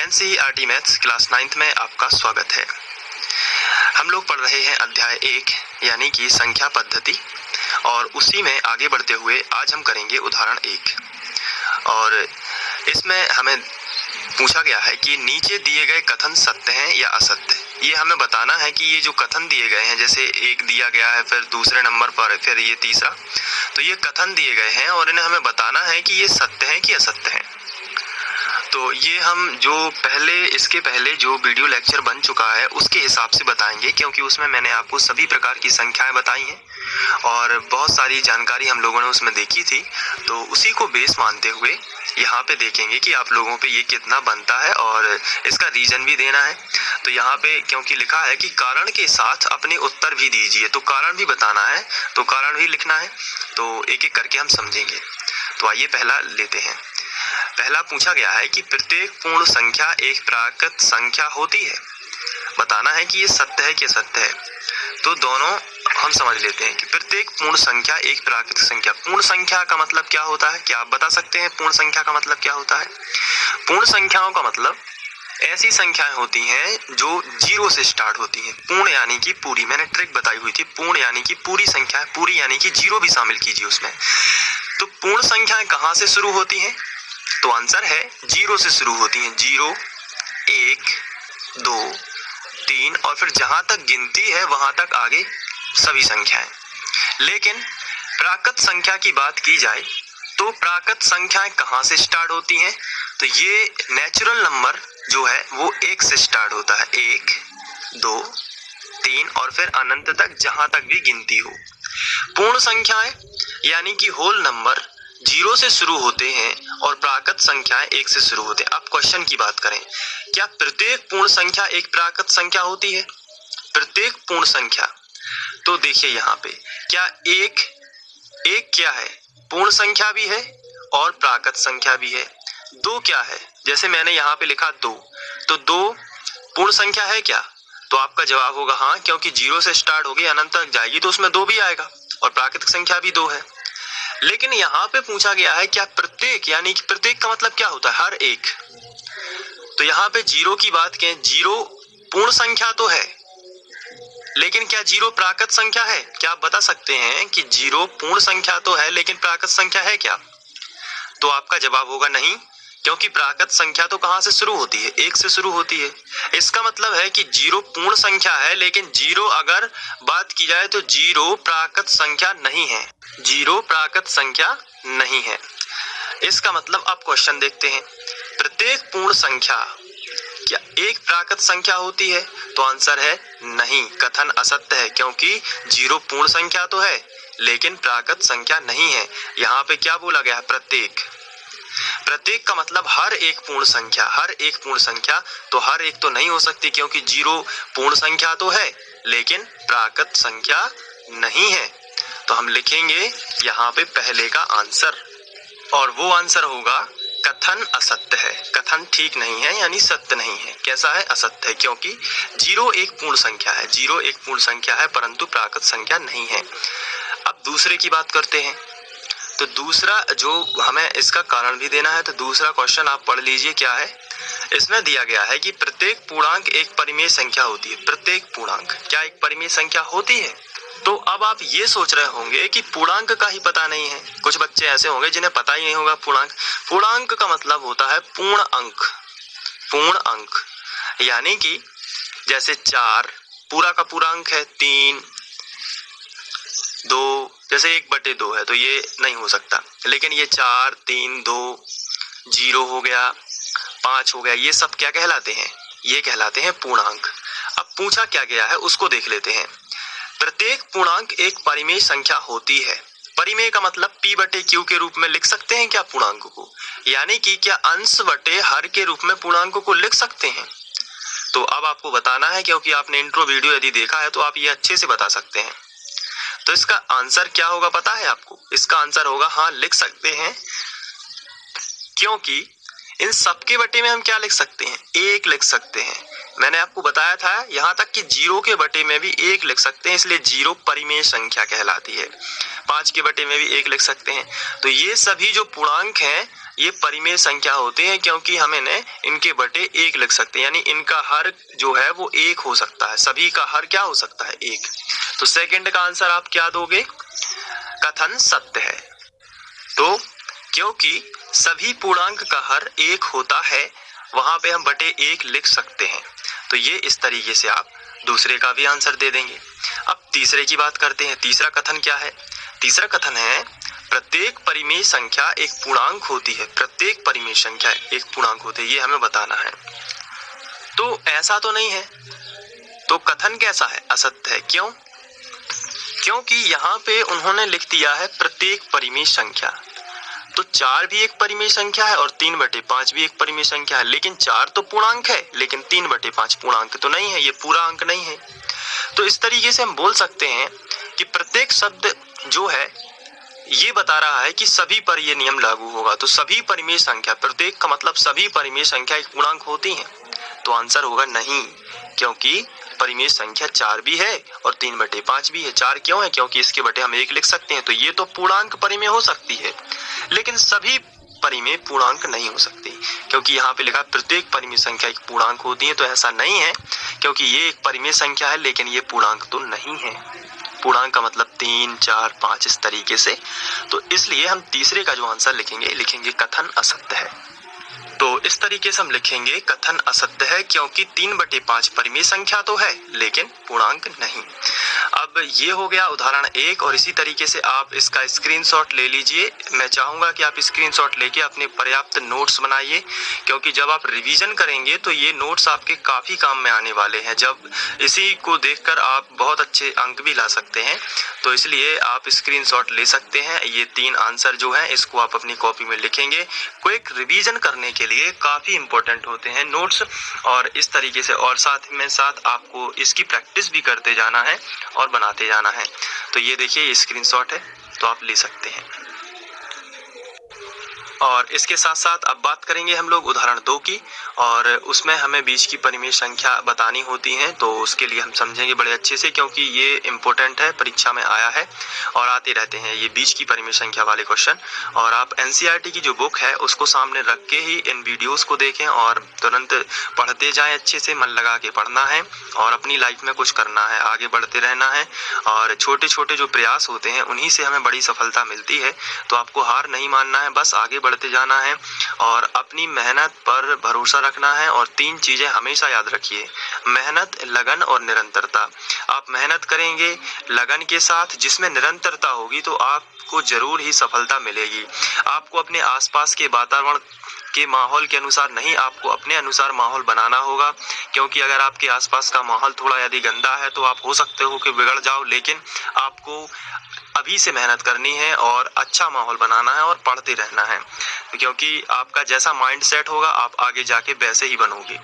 NCERT maths class 9th में आपका स्वागत है। हम लोग पढ़ रहे हैं अध्याय 1 यानी कि संख्या पद्धति, और उसी में आगे बढ़ते हुए आज हम करेंगे उदाहरण 1। और इसमें हमें पूछा गया है कि नीचे दिए गए कथन सत्य हैं या असत्य। ये हमें बताना है कि ये जो कथन दिए गए हैं, जैसे एक दिया गया है, फिर दूसरे नंबर पर फिर ये तीसरा, तो ये कथन दिए गए हैं और इन्हें हमें बताना है कि ये सत्य हैं कि असत्य हैं। तो ये हम इसके पहले जो वीडियो लेक्चर बन चुका है उसके हिसाब से बताएंगे, क्योंकि उसमें मैंने आपको सभी प्रकार की संख्याएं बताई हैं और बहुत सारी जानकारी हम लोगों ने उसमें देखी थी। तो उसी को बेस मानते हुए यहाँ पे देखेंगे कि आप लोगों पे ये कितना बनता है और इसका रीजन भी देना है। तो यहाँ पे क्योंकि लिखा है कि कारण के साथ अपने उत्तर भी दीजिए, तो कारण भी बताना है, तो कारण भी लिखना है। तो एक एक करके हम समझेंगे। तो आइए पहला लेते हैं। पहला पूछा गया है कि प्रत्येक पूर्ण संख्या एक प्राकृत संख्या होती है। बताना है कि ये सत्य है कि असत्य है। तो दोनों हम समझ लेते हैं कि प्रत्येक पूर्ण संख्या एक प्राकृत संख्या। पूर्ण संख्या का मतलब क्या होता है? क्या आप बता सकते हैं पूर्ण संख्या का मतलब क्या होता है? पूर्ण संख्याओं का मतलब ऐसी संख्याएं होती हैं जो 0 से स्टार्ट होती हैं। पूर्ण यानी कि पूरी, मैंने ट्रिक बताई हुई थी। पूर्ण यानी कि पूरी संख्या, पूरी यानी कि 0 भी शामिल कीजिए उसमें। तो पूर्ण संख्याएं कहाँ से शुरू होती हैं? तो आंसर है 0 से शुरू होती हैं। 0, 1, 2, 3 और फिर जहां तक गिनती है वहां तक आगे सभी संख्याएं। लेकिन प्राकृत संख्या की बात की जाए तो प्राकृत संख्याएं कहां से स्टार्ट होती हैं? तो ये नेचुरल नंबर जो है वो 1 से स्टार्ट होता है। 1, 2, 3 और फिर अनंत तक जहां तक भी गिनती हो। पूर्ण संख्याएं यानी कि होल नंबर 0 से शुरू होते हैं और प्राकृत संख्याएं 1 से शुरू होते हैं। अब क्वेश्चन की बात करें, क्या प्रत्येक पूर्ण संख्या एक प्राकृत संख्या होती है? प्रत्येक पूर्ण संख्या, तो देखिए यहाँ पे क्या एक क्या है? पूर्ण संख्या भी है और प्राकृत संख्या भी है। 2 क्या है? जैसे मैंने यहाँ पे लिखा 2, तो 2 पूर्ण संख्या है क्या? तो आपका जवाब होगा हाँ, क्योंकि 0 से स्टार्ट होगी अनंत तक जाएगी तो उसमें 2 भी आएगा और प्राकृतिक संख्या भी 2 है। लेकिन यहाँ पे पूछा गया है क्या प्रत्येक, यानी कि प्रत्येक का मतलब क्या होता है? हर एक। तो यहाँ पे 0 की बात करें, 0 पूर्ण संख्या तो है, लेकिन क्या 0 प्राकृत संख्या है? क्या आप बता सकते हैं कि 0 पूर्ण संख्या तो है लेकिन प्राकृत संख्या है क्या? तो आपका जवाब होगा नहीं, क्योंकि प्राकृत संख्या तो कहां से शुरू होती है? 1 से शुरू होती है। इसका मतलब है कि 0 पूर्ण संख्या है, लेकिन 0 अगर बात की जाए तो 0 प्राकृत संख्या नहीं है। 0 प्राकृत संख्या नहीं है। इसका मतलब अब क्वेश्चन देखते हैं, प्रत्येक पूर्ण संख्या क्या एक प्राकृत संख्या होती है? तो आंसर है नहीं, कथन असत्य है, क्योंकि 0 पूर्ण संख्या तो है लेकिन प्राकृत संख्या नहीं है। यहाँ पे क्या बोला गया है? प्रत्येक। प्रत्येक का मतलब हर एक पूर्ण संख्या, हर एक पूर्ण संख्या। तो हर एक तो नहीं हो सकती, क्योंकि 0 पूर्ण संख्या तो है लेकिन प्राकृत संख्या नहीं है। तो हम लिखेंगे यहाँ पे पहले का आंसर, और वो आंसर होगा कथन असत्य है। कथन ठीक नहीं है यानी सत्य नहीं है। कैसा है? असत्य है, क्योंकि 0 एक पूर्ण संख्या है। 0 एक पूर्ण संख्या है परंतु प्राकृत संख्या नहीं है। अब दूसरे की बात करते हैं। तो दूसरा जो हमें इसका कारण भी देना है, तो दूसरा क्वेश्चन आप पढ़ लीजिए क्या है। इसमें दिया गया है कि प्रत्येक पूर्णांक एक परिमेय संख्या होती है। प्रत्येक पूर्णांक क्या एक परिमेय संख्या होती है? तो अब आप ये सोच रहे होंगे कि पूर्णांक का ही पता नहीं है। कुछ बच्चे ऐसे होंगे जिन्हें पता ही नहीं होगा पूर्णांक। पूर्णांक का मतलब होता है पूर्ण अंक। पूर्ण अंक यानी कि जैसे 4 पूरा का पूरा अंक है, 3, 2, जैसे 1/2 है तो ये नहीं हो सकता। लेकिन ये 4, 3, 2, 0 हो गया, 5 हो गया, ये सब क्या कहलाते हैं? ये कहलाते हैं पूर्णांक। अब पूछा क्या गया है उसको देख लेते हैं। प्रत्येक पूर्णांक एक परिमेय संख्या होती है। परिमेय का मतलब P/Q के रूप में लिख सकते हैं क्या पूर्णांक को? यानी कि क्या अंश बटे हर के रूप में पूर्णांकों को लिख सकते हैं? तो अब आपको बताना है, क्योंकि आपने इंट्रो वीडियो यदि देखा है तो आप ये अच्छे से बता सकते हैं। तो इसका आंसर क्या होगा पता है आपको? इसका आंसर होगा हाँ, लिख सकते हैं, क्योंकि इन सबके बटे में हम क्या लिख सकते हैं? 1 लिख सकते हैं। मैंने आपको बताया था यहाँ तक कि 0 के बटे में भी 1 लिख सकते हैं, इसलिए 0 परिमेय संख्या कहलाती है। 5 के बटे में भी 1 लिख सकते हैं। तो ये सभी जो पूर्णांक हैं ये परिमेय संख्या होते हैं क्योंकि हम इन्हें इनके बटे 1 लिख सकते हैं, यानी इनका हर जो है वो 1 हो सकता है, सभी का हर क्या हो सकता है 1। तो सेकंड का आंसर आप क्या दोगे, कथन सत्य है। तो क्योंकि सभी पूर्णांक का हर 1 होता है वहां पे हम बटे 1 लिख सकते हैं, तो ये इस तरीके से आप दूसरे का भी आंसर दे देंगे। अब तीसरे की बात करते हैं। तीसरा कथन क्या है, तीसरा कथन है प्रत्येक परिमेय संख्या एक पूर्णांक होती है, प्रत्येक परिमेय संख्या एक पूर्णांक होती है, ये हमें बताना है। तो ऐसा तो नहीं है, तो कथन कैसा है, असत्य है। क्यों, क्योंकि यहाँ पे उन्होंने लिख दिया है प्रत्येक परिमेय संख्या, तो 4 भी एक परिमेय संख्या है और 3/5 भी एक परिमेय संख्या है, लेकिन 4 तो पूर्णांक है लेकिन 3/5 पूर्णांक तो नहीं है, ये पूरा अंक नहीं है। तो इस तरीके से हम बोल सकते हैं कि प्रत्येक शब्द जो है ये बता रहा है कि सभी पर ये नियम लागू होगा। तो सभी परिमेय संख्या, प्रत्येक का मतलब सभी परिमेय संख्या एक पूर्णांक होती हैं, तो आंसर होगा नहीं, क्योंकि परिमेय संख्या 4 भी है और 3/5 भी है। 4 क्यों है, क्योंकि इसके बटे हम 1 लिख सकते हैं, तो ये तो पूर्णांक परिमेय हो सकती है, लेकिन सभी परिमेय पूर्णांक नहीं हो सकती, क्योंकि यहाँ पे लिखा प्रत्येक परिमेय संख्या एक पूर्णांक होती है, तो ऐसा नहीं है, क्योंकि ये एक परिमेय संख्या है लेकिन ये पूर्णांक तो नहीं है। पूर्णांक का मतलब 3, 4, 5 इस तरीके से। तो इसलिए हम तीसरे का जो आंसर लिखेंगे कथन असत्य है। तो इस तरीके से हम लिखेंगे कथन असत्य है, क्योंकि 3/5 परिमेय संख्या तो है लेकिन पूर्णांक नहीं। अब ये हो गया उदाहरण 1, और इसी तरीके से आप इसका स्क्रीनशॉट ले लीजिए। मैं चाहूंगा कि आप स्क्रीनशॉट लेके अपने पर्याप्त नोट्स बनाइए, क्योंकि जब आप रिवीजन करेंगे तो ये नोट्स आपके काफी काम में आने वाले हैं। जब इसी को देखकर आप बहुत अच्छे अंक भी ला सकते हैं, तो इसलिए आप स्क्रीनशॉट ले सकते हैं। ये 3 आंसर जो है इसको आप अपनी कॉपी में लिखेंगे। क्विक रिवीजन करने के लिए काफी इंपॉर्टेंट होते हैं नोट्स, और इस तरीके से और साथ में साथ आपको इसकी प्रैक्टिस भी करते जाना है और बनाते जाना है। तो ये देखिए, ये स्क्रीनशॉट है, तो आप ले सकते हैं। और इसके साथ साथ अब बात करेंगे हम लोग उदाहरण 2 की, और उसमें हमें बीच की परिमेय संख्या बतानी होती है। तो उसके लिए हम समझेंगे बड़े अच्छे से, क्योंकि ये इम्पोर्टेंट है, परीक्षा में आया है और आते रहते हैं ये बीच की परिमेय संख्या वाले क्वेश्चन। और आप एनसीईआरटी की जो बुक है उसको सामने रख के ही इन वीडियोस को देखें और तुरंत पढ़ते जाएं, अच्छे से मन लगा के पढ़ना है और अपनी लाइफ में कुछ करना है, आगे बढ़ते रहना है। और छोटे छोटे जो प्रयास होते हैं उन्हीं से हमें बड़ी सफलता मिलती है। तो आपको हार नहीं मानना है, बस आगे बढ़ते जाना है और अपनी मेहनत पर भरोसा रखना है। और 3 चीजें हमेशा याद रखिए, मेहनत, लगन और निरंतरता। आप मेहनत करेंगे लगन के साथ, जिसमें निरंतरता होगी, तो आपको जरूर ही सफलता मिलेगी। आपको अपने आसपास के वातावरण के माहौल के अनुसार नहीं, आपको अपने अनुसार माहौल बनाना होगा, क्योंकि अगर आपके आसपास का माहौल थोड़ा यदि गंदा है तो आप हो सकते हो कि बिगड़ जाओ। लेकिन आपको अभी से मेहनत करनी है और अच्छा माहौल बनाना है और पढ़ते रहना है, क्योंकि आपका जैसा माइंड सेट होगा आप आगे जाके वैसे ही बनोगे।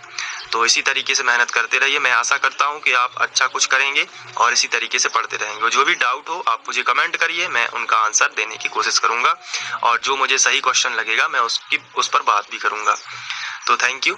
तो इसी तरीके से मेहनत करते रहिए। मैं आशा करता हूं कि आप अच्छा कुछ करेंगे और इसी तरीके से पढ़ते रहेंगे। जो भी डाउट हो आप मुझे कमेंट करिए, मैं उनका आंसर देने की कोशिश करूंगा, और जो मुझे सही क्वेश्चन लगेगा मैं उस पर बात भी करूंगा। तो थैंक यू।